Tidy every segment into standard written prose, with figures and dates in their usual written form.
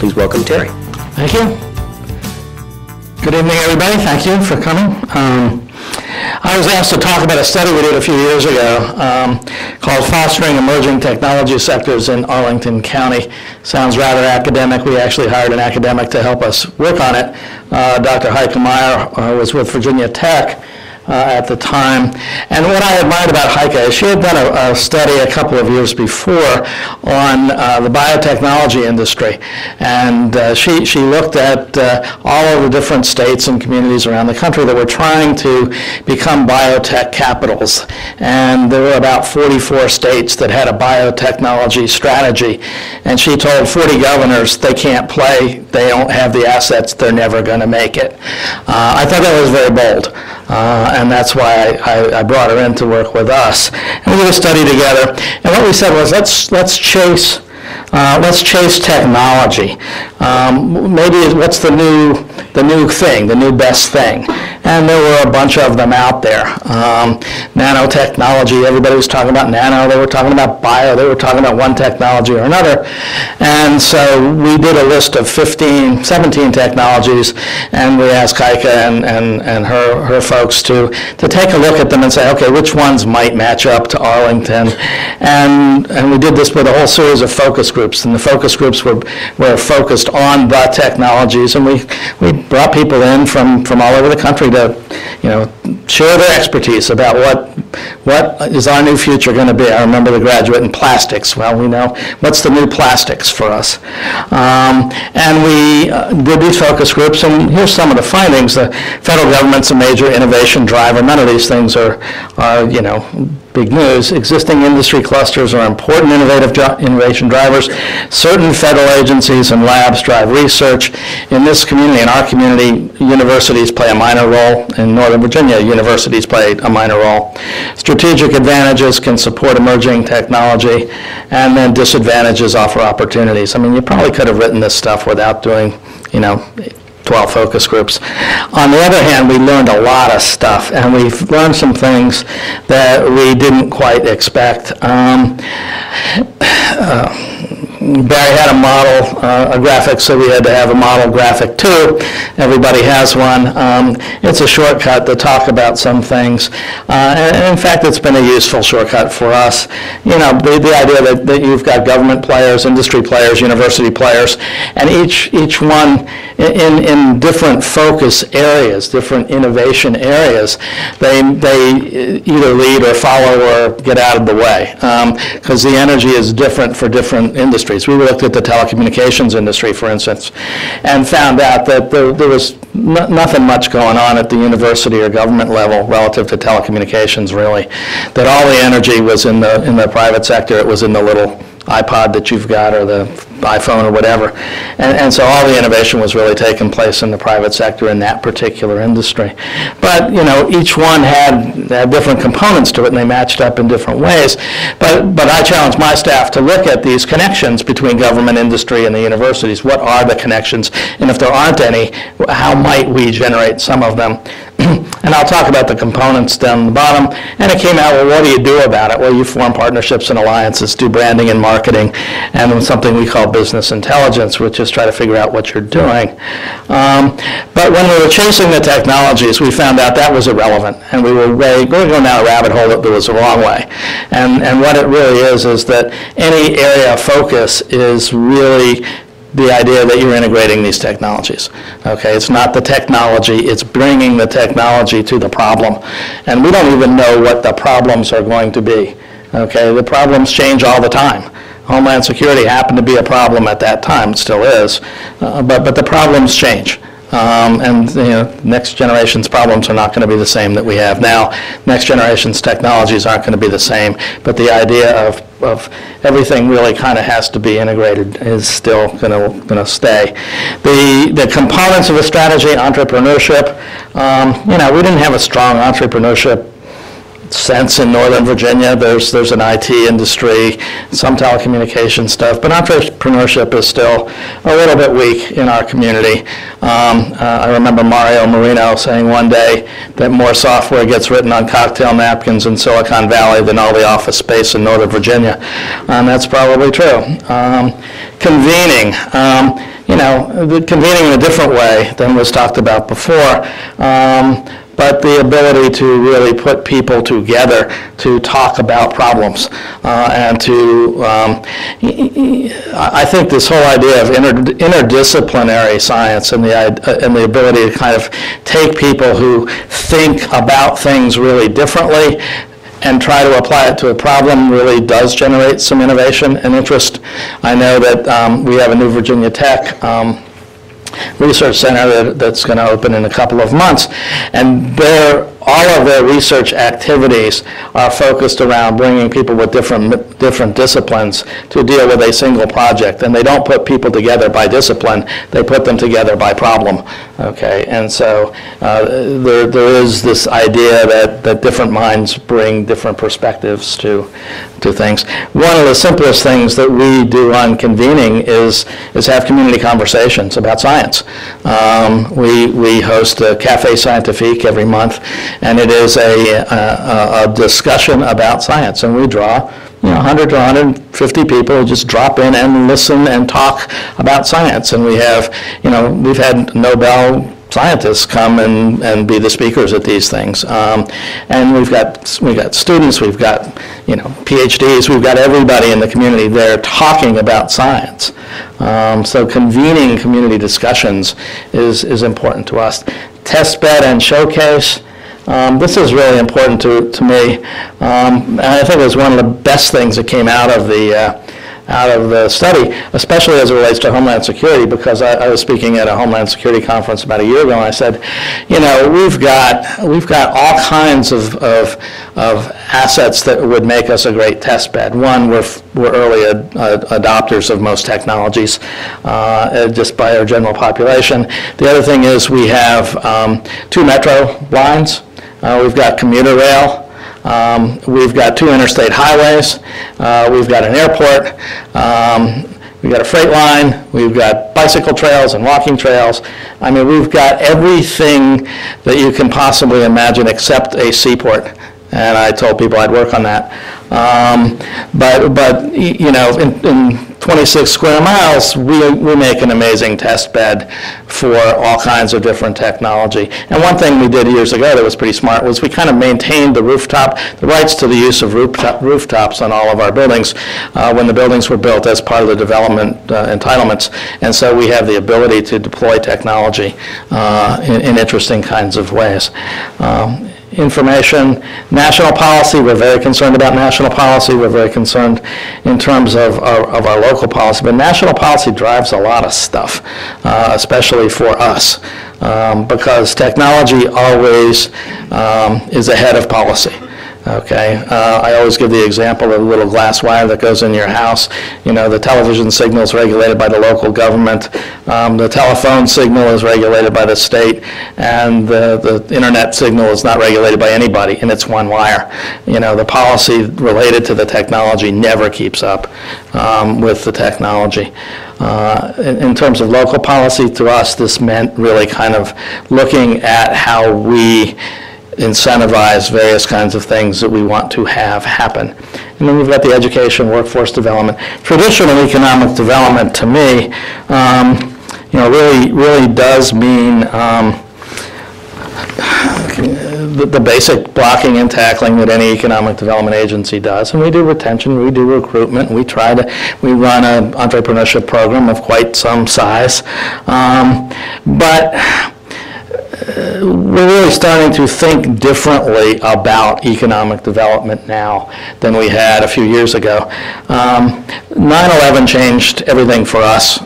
Please welcome Terry. Thank you. Good evening, everybody. Thank you for coming. I was asked to talk about a study we did a few years ago called Fostering Emerging Technology Sectors in Arlington County. Sounds rather academic. We actually hired an academic to help us work on it. Dr. Heike Meyer was with Virginia Tech at the time. And what I admired about Heike is she had done a study a couple of years before on the biotechnology industry. And she looked at all of the different states and communities around the country that were trying to become biotech capitals. And there were about 44 states that had a biotechnology strategy. And she told 40 governors they can't play, they don't have the assets, they're never going to make it. I thought that was very bold. And that's why I brought her in to work with us. And we did a study together. And what we said was, let's chase technology. Maybe what's the new thing, the new best thing? And there were a bunch of them out there. Nanotechnology, everybody was talking about nano, they were talking about bio, they were talking about one technology or another. And so we did a list of 17 technologies, and we asked Heike and her folks to take a look at them and say, okay, which ones might match up to Arlington? And we did this with a whole series of focus groups, and the focus groups were focused on the technologies, and we brought people in from all over the country to, share their expertise about what is our new future going to be. I remember the graduate in plastics. Well, we know what's the new plastics for us. And we did these focus groups, and here's some of the findings. The federal government's a major innovation driver. None of these things are big news. Existing industry clusters are important innovation drivers. Certain federal agencies and labs drive research. In this community, in our community, universities play a minor role. In Northern Virginia, universities play a minor role. Strategic advantages can support emerging technology, and then disadvantages offer opportunities. I mean, you probably could have written this stuff without doing, 12 focus groups. On the other hand, we learned a lot of stuff, and we've learned some things that we didn't quite expect. Barry had a model, a graphic, so we had to have a model graphic too. Everybody has one. It's a shortcut to talk about some things. And in fact, it's been a useful shortcut for us. The idea that you've got government players, industry players, university players, and each one in different focus areas, different innovation areas, they either lead or follow or get out of the way, because the energy is different for different industries. We looked at the telecommunications industry, for instance, and found out that there was nothing much going on at the university or government level relative to telecommunications, really. That all the energy was in the private sector. It was in the little iPod that you've got, or the iPhone, or whatever. And so all the innovation was really taking place in the private sector in that particular industry. But, each one had different components to it, and they matched up in different ways. But I challenged my staff to look at these connections between government, industry, and the universities. What are the connections? And if there aren't any, how might we generate some of them? And I'll talk about the components down the bottom. And it came out, well, what do you do about it? Well, you form partnerships and alliances, do branding and marketing, and something we call business intelligence, which is try to figure out what you're doing. But when we were chasing the technologies, we found out that was irrelevant. And we were going down a rabbit hole that was the wrong way. And what it really is that any area of focus is really the idea that you're integrating these technologies. Okay, it's not the technology, it's bringing the technology to the problem. And we don't even know what the problems are going to be. Okay, the problems change all the time. Homeland Security happened to be a problem at that time, it still is, but the problems change. And next generation's problems are not going to be the same that we have now. Next generation's technologies aren't going to be the same, but the idea of everything really kind of has to be integrated is still going to stay. The components of a strategy, entrepreneurship, we didn't have a strong entrepreneurship sense in Northern Virginia. There's an IT industry, some telecommunication stuff, but entrepreneurship is still a little bit weak in our community. I remember Mario Marino saying one day that more software gets written on cocktail napkins in Silicon Valley than all the office space in Northern Virginia, and that's probably true. Convening. you know, the convening in a different way than was talked about before. But the ability to really put people together to talk about problems and to, I think this whole idea of interdisciplinary science and the ability to kind of take people who think about things really differently and try to apply it to a problem really does generate some innovation and interest. I know that we have a New Virginia Tech research center that's going to open in a couple of months, and all of their research activities are focused around bringing people with different disciplines to deal with a single project. And they don't put people together by discipline, they put them together by problem. Okay, and so there is this idea that different minds bring different perspectives to things. One of the simplest things that we do on convening is have community conversations about science. We host a Café Scientifique every month, and it is a discussion about science, and we draw 100 to 150 people who just drop in and listen and talk about science. And we have, we've had Nobel scientists come and be the speakers at these things. And we've got students, we've got, PhDs, we've got everybody in the community there talking about science. So convening community discussions is important to us. Test bed and showcase. This is really important to me. And I think it was one of the best things that came out of the study, especially as it relates to Homeland Security, because I was speaking at a Homeland Security conference about a year ago, and I said, we've got all kinds of assets that would make us a great test bed. One, we're early adopters of most technologies, just by our general population. The other thing is we have 2 metro lines. We've got commuter rail. We've got 2 interstate highways. We've got an airport. We've got a freight line. We've got bicycle trails and walking trails. I mean, we've got everything that you can possibly imagine except a seaport. And I told people I'd work on that. But in 26 square miles, we make an amazing test bed for all kinds of different technology. And one thing we did years ago that was pretty smart was we kind of maintained the rights to the use of rooftops on all of our buildings when the buildings were built as part of the development entitlements. And so we have the ability to deploy technology in interesting kinds of ways. Information, national policy, we're very concerned about national policy. We're very concerned in terms of our local policy, but national policy drives a lot of stuff, especially for us, because technology always is ahead of policy. Okay, I always give the example of a little glass wire that goes in your house. The television signal is regulated by the local government. The telephone signal is regulated by the state, and the internet signal is not regulated by anybody, and it's one wire. The policy related to the technology never keeps up with the technology. In terms of local policy, to us, this meant really kind of looking at how we incentivize various kinds of things that we want to have happen. And then we've got the education, workforce development. Traditional economic development, to me, really does mean the basic blocking and tackling that any economic development agency does. And we do retention, we do recruitment, we run an entrepreneurship program of quite some size. But we're really starting to think differently about economic development now than we had a few years ago. 9/11 changed everything for us.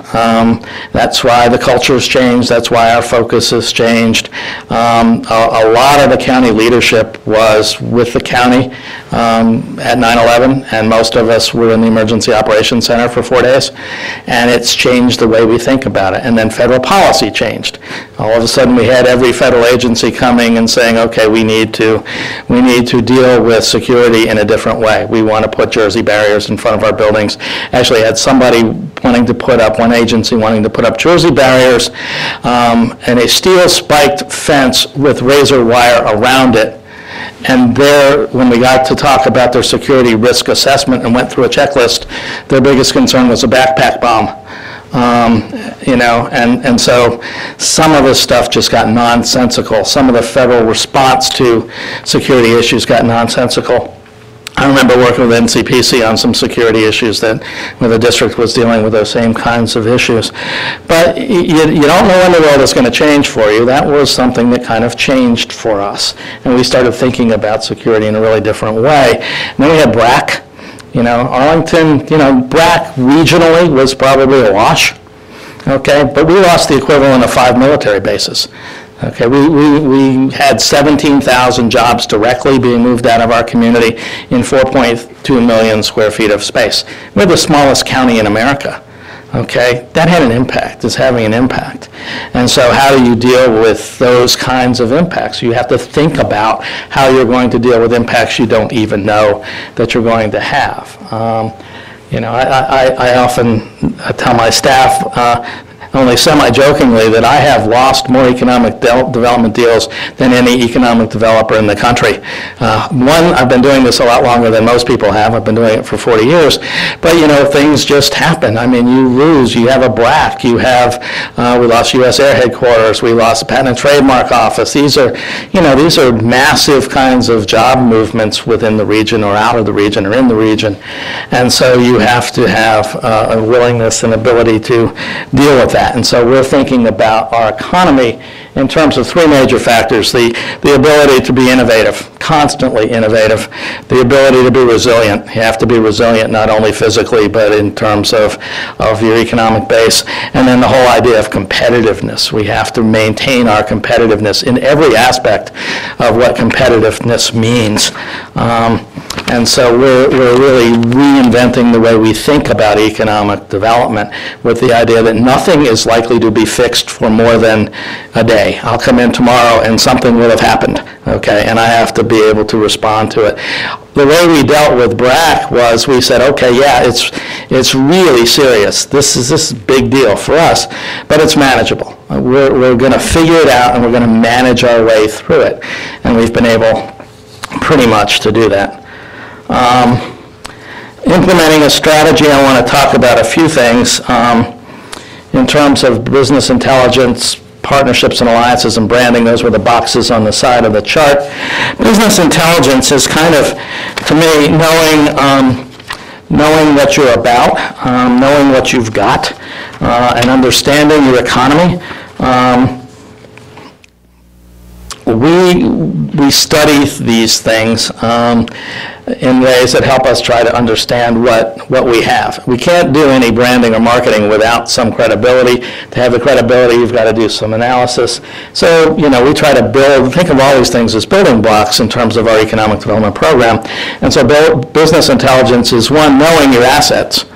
That's why the culture's changed. That's why our focus has changed. A lot of the county leadership was with the county at 9/11, and most of us were in the Emergency Operations Center for 4 days, and it's changed the way we think about it. And then federal policy changed. All of a sudden, we had every federal agency coming and saying, okay, we need to deal with security in a different way. We want to put Jersey barriers in front of our buildings. Actually had somebody one agency wanting to put up Jersey barriers and a steel spiked fence with razor wire around it. And there, when we got to talk about their security risk assessment and went through a checklist, their biggest concern was a backpack bomb. You know, and so some of this stuff just got nonsensical. Some of the federal response to security issues got nonsensical. I remember working with NCPC on some security issues that where the district was dealing with those same kinds of issues. But you don't know when the world is going to change for you. That was something that kind of changed for us. And we started thinking about security in a really different way. And then we had BRAC. You know, Arlington, you know, BRAC regionally was probably a wash. Okay, but we lost the equivalent of 5 military bases. Okay, we had 17,000 jobs directly being moved out of our community in 4.2 million square feet of space. We're the smallest county in America. Okay, that had an impact, is having an impact. And so how do you deal with those kinds of impacts? You have to think about how you're going to deal with impacts you don't even know that you're going to have. You know, I often tell my staff, only semi-jokingly, that I have lost more economic development deals than any economic developer in the country. One, I've been doing this a lot longer than most people have. I've been doing it for 40 years. But, you know, things just happen. I mean, you lose. You have a BRAC. You have, we lost U.S. Air Headquarters. We lost the Patent and Trademark Office. These are, you know, these are massive kinds of job movements within the region or out of the region or in the region. And so you have to have a willingness and ability to deal with that. And so we're thinking about our economy in terms of 3 major factors: the ability to be innovative, constantly innovative, the ability to be resilient. You have to be resilient not only physically, but in terms of your economic base. And then the whole idea of competitiveness. We have to maintain our competitiveness in every aspect of what competitiveness means. And so we're really reinventing the way we think about economic development with the idea that nothing is likely to be fixed for more than a day. I'll come in tomorrow and something will have happened, okay, and I have to be able to respond to it. The way we dealt with BRAC was we said, okay, yeah, it's really serious. This is a big deal for us, but it's manageable. We're going to figure it out and we're going to manage our way through it. And we've been able pretty much to do that. Implementing a strategy, I want to talk about a few things in terms of business intelligence, partnerships and alliances, and branding. Those were the boxes on the side of the chart. Business intelligence is kind of, to me, knowing what you're about, knowing what you've got, and understanding your economy. We study these things in ways that help us try to understand what we have. We can't do any branding or marketing without some credibility. To have the credibility, you've got to do some analysis. So, you know, we try to think of all these things as building blocks in terms of our economic development program. And so business intelligence is one, knowing your assets.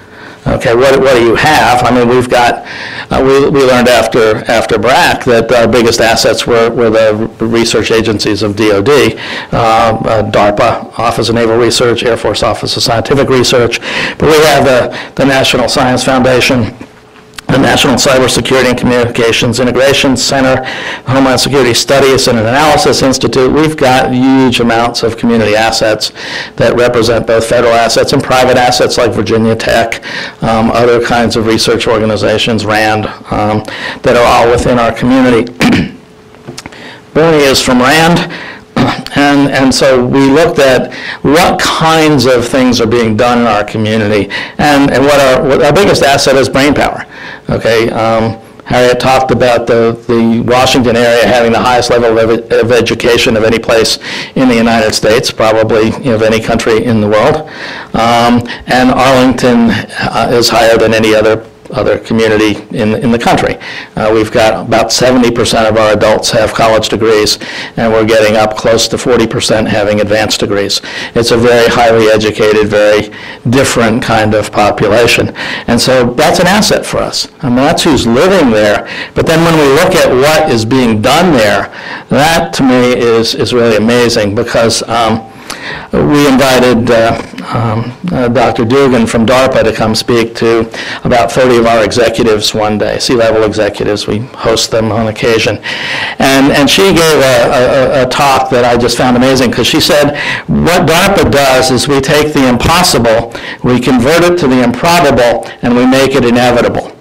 Okay, what do you have? I mean, we've got, we learned after BRAC that our biggest assets were the research agencies of DOD, DARPA, Office of Naval Research, Air Force Office of Scientific Research, but we have the National Science Foundation, the National Cybersecurity and Communications Integration Center, Homeland Security Studies and Analysis Institute. We've got huge amounts of community assets that represent both federal assets and private assets like Virginia Tech, other kinds of research organizations, RAND, that are all within our community. Bernie is from RAND. And so we looked at what kinds of things are being done in our community, and what our biggest asset is brainpower. Okay, Harriet talked about the Washington area having the highest level of education of any place in the United States, probably of any country in the world, and Arlington is higher than any other community in the country. We've got about 70% of our adults have college degrees, and we're getting up close to 40% having advanced degrees. It's a very highly educated, very different kind of population. And so that's an asset for us. I mean, that's who's living there. But then when we look at what is being done there, that to me is really amazing, because we invited Dr. Dugan from DARPA to come speak to about 30 of our executives one day, C-level executives. We host them on occasion. And she gave a talk that I just found amazing, because she said, what DARPA does is we take the impossible, we convert it to the improbable, and we make it inevitable.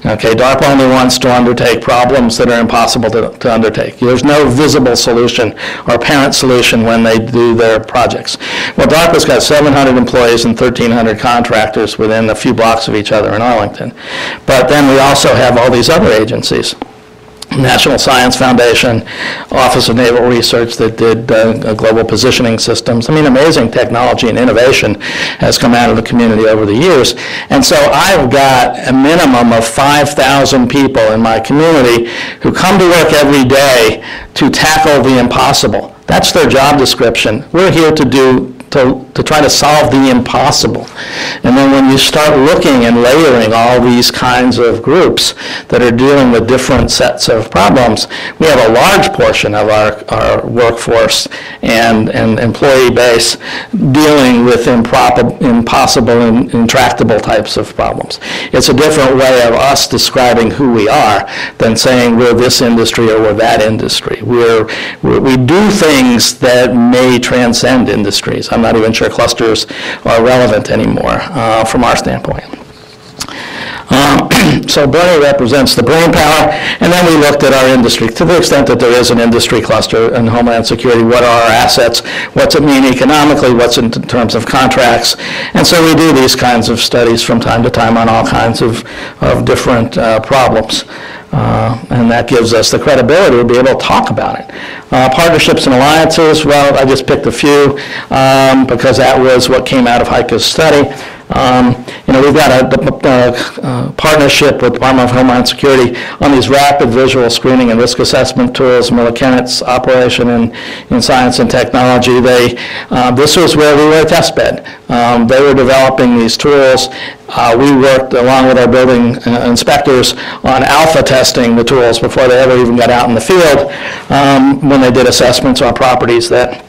Okay, DARPA only wants to undertake problems that are impossible to undertake. There's no visible solution or apparent solution when they do their projects. Well, DARPA's got 700 employees and 1,300 contractors within a few blocks of each other in Arlington. But then we also have all these other agencies. National Science Foundation, Office of Naval Research that did global positioning systems. I mean, amazing technology and innovation has come out of the community over the years. And so I've got a minimum of 5,000 people in my community who come to work every day to tackle the impossible. That's their job description. We're here to try to solve the impossible. And then when you start looking and layering all these kinds of groups that are dealing with different sets of problems, we have a large portion of our workforce and employee base dealing with impossible and intractable types of problems. It's a different way of us describing who we are than saying we're this industry or we're that industry. We do things that may transcend industries. I'm not even sure clusters are relevant anymore from our standpoint. So Bernie represents the brain power, and then we looked at our industry. To the extent that there is an industry cluster in Homeland Security, what are our assets? What's it mean economically? What's in terms of contracts? And so we do these kinds of studies from time to time on all kinds of different problems. And that gives us the credibility to be able to talk about it. Partnerships and alliances, well, I just picked a few because that was what came out of Heike's study. We've got a partnership with the Department of Homeland Security on these rapid visual screening and risk assessment tools. Miller Kennett's operation in science and technology. This was where we were a test bed. They were developing these tools. We worked along with our building inspectors on alpha testing the tools before they ever even got out in the field when they did assessments on properties that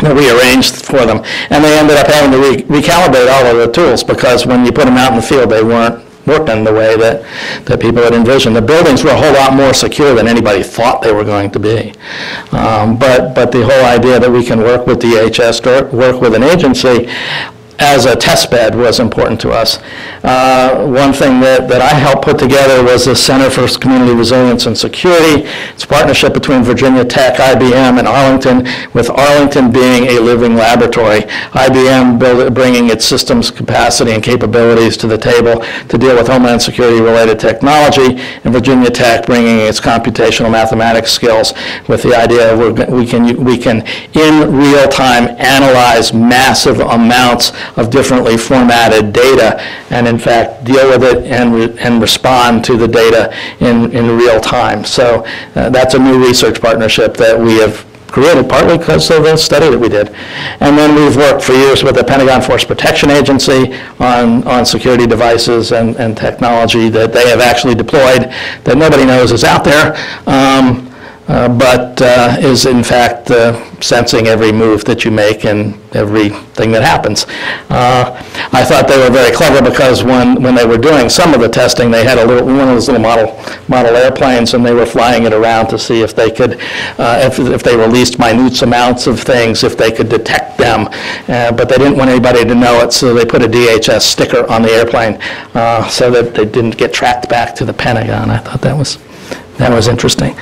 we arranged for them. And they ended up having to recalibrate all of the tools because when you put them out in the field, they weren't working the way that people had envisioned. The buildings were a whole lot more secure than anybody thought they were going to be. But the whole idea that we can work with DHS or work with an agency as a test bed was important to us. One thing that I helped put together was the Center for Community Resilience and Security. It's a partnership between Virginia Tech, IBM, and Arlington, with Arlington being a living laboratory. IBM bringing its systems capacity and capabilities to the table to deal with Homeland Security-related technology, and Virginia Tech bringing its computational mathematics skills with the idea we can in real time analyze massive amounts of differently formatted data and in fact deal with it and respond to the data in real time. So that's a new research partnership that we have created partly because of the study that we did. And then we've worked for years with the Pentagon Force Protection Agency on security devices and technology that they have actually deployed that nobody knows is out there. But is in fact sensing every move that you make and everything that happens. I thought they were very clever because when they were doing some of the testing, they had one of those little model airplanes, and they were flying it around to see if they could, if they released minute amounts of things, if they could detect them. But they didn't want anybody to know it, so they put a DHS sticker on the airplane so that they didn't get tracked back to the Pentagon. I thought that was interesting.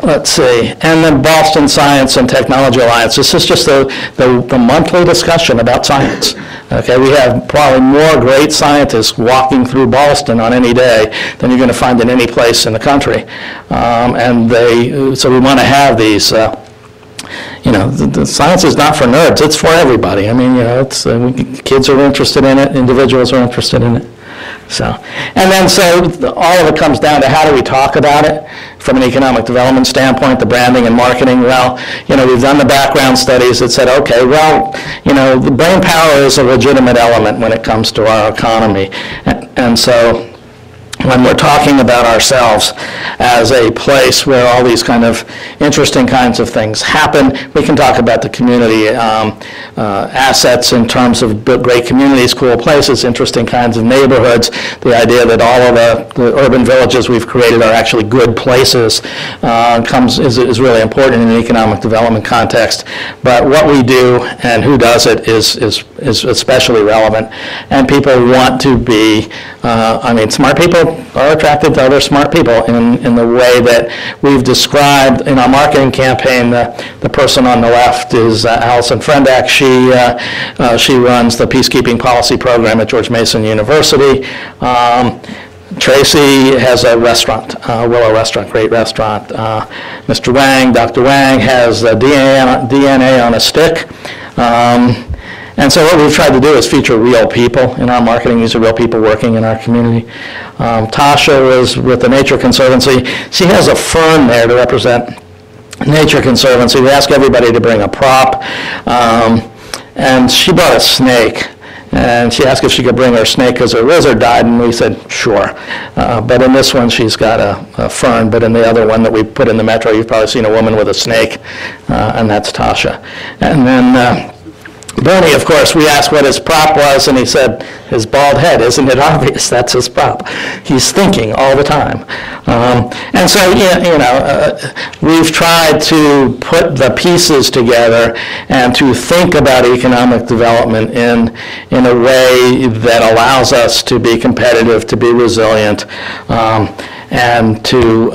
Let's see, and then Boston Science and Technology Alliance. This is just the monthly discussion about science. Okay, we have probably more great scientists walking through Boston on any day than you're going to find in any place in the country. So we want to have these. The science is not for nerds; it's for everybody. I mean, it's kids are interested in it, individuals are interested in it. So all of it comes down to how do we talk about it from an economic development standpoint, the branding and marketing. Well, we've done the background studies that said, okay, well, the brain power is a legitimate element when it comes to our economy. And so when we're talking about ourselves, as a place where all these kind of interesting kinds of things happen. We can talk about the community assets in terms of great communities, cool places, interesting kinds of neighborhoods, the idea that all of the urban villages we've created are actually good places is really important in an economic development context. But what we do and who does it is especially relevant. And people want to be, smart people are attracted to other smart people in the way that we've described in our marketing campaign. The person on the left is Allison Frendak. She runs the Peacekeeping Policy Program at George Mason University. Tracy has a restaurant, Willow Restaurant, great restaurant. Mr. Wang, Dr. Wang has DNA on a stick. And so what we've tried to do is feature real people in our marketing. These are real people working in our community. Tasha was with the Nature Conservancy. She has a fern there to represent Nature Conservancy. We ask everybody to bring a prop. And she brought a snake. And she asked if she could bring her snake because her lizard died, and we said, sure. But in this one, she's got a fern, but in the other one that we put in the Metro, you've probably seen a woman with a snake, and that's Tasha. And then Bernie, of course, we asked what his prop was, and he said, his bald head. Isn't it obvious? That's his prop. He's thinking all the time. And so, we've tried to put the pieces together and to think about economic development in a way that allows us to be competitive, to be resilient, and to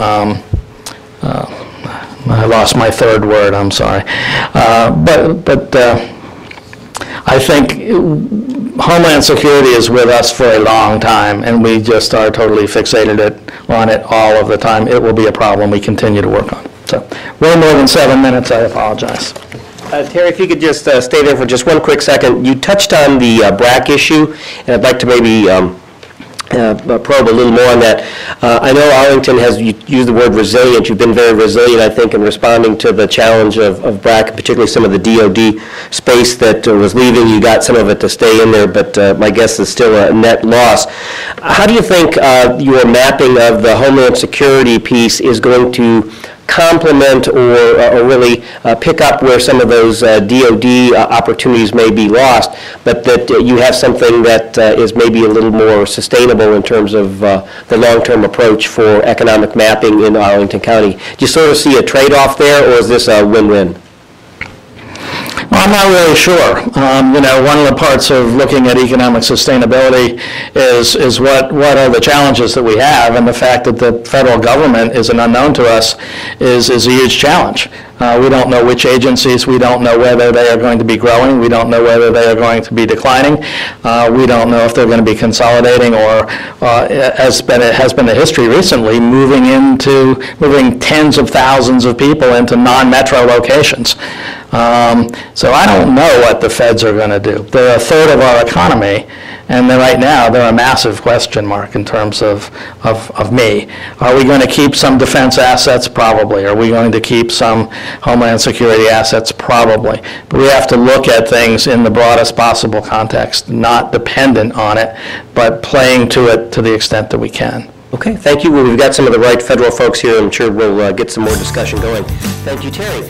I lost my third word, I'm sorry. I think Homeland Security is with us for a long time, and we just are totally fixated on it all of the time. It will be a problem we continue to work on. So, way more than 7 minutes, I apologize. Terry, if you could just stay there for just one quick second. You touched on the BRAC issue, and I'd like to maybe probe a little more on that. I know Arlington has used the word resilient. You've been very resilient, I think, in responding to the challenge of BRAC, particularly some of the DOD space that was leaving. You got some of it to stay in there, but my guess is still a net loss. How do you think your mapping of the Homeland Security piece is going to complement or really pick up where some of those DOD opportunities may be lost, but that you have something that is maybe a little more sustainable in terms of the long-term approach for economic mapping in Arlington County? Do you sort of see a trade-off there, or is this a win-win? Well, I'm not really sure. One of the parts of looking at economic sustainability is what are the challenges that we have, and the fact that the federal government is an unknown to us is a huge challenge. We don't know which agencies, we don't know whether they are going to be growing, we don't know whether they are going to be declining, we don't know if they're going to be consolidating or, as has been the history recently, moving tens of thousands of people into non-metro locations. So I don't know what the feds are going to do. They're a third of our economy, and right now they're a massive question mark in terms of me. Are we going to keep some defense assets? Probably. Are we going to keep some Homeland Security assets? Probably. But we have to look at things in the broadest possible context, not dependent on it, but playing to it to the extent that we can. Okay, thank you. Well, we've got some of the right federal folks here. I'm sure we'll get some more discussion going. Thank you, Terry.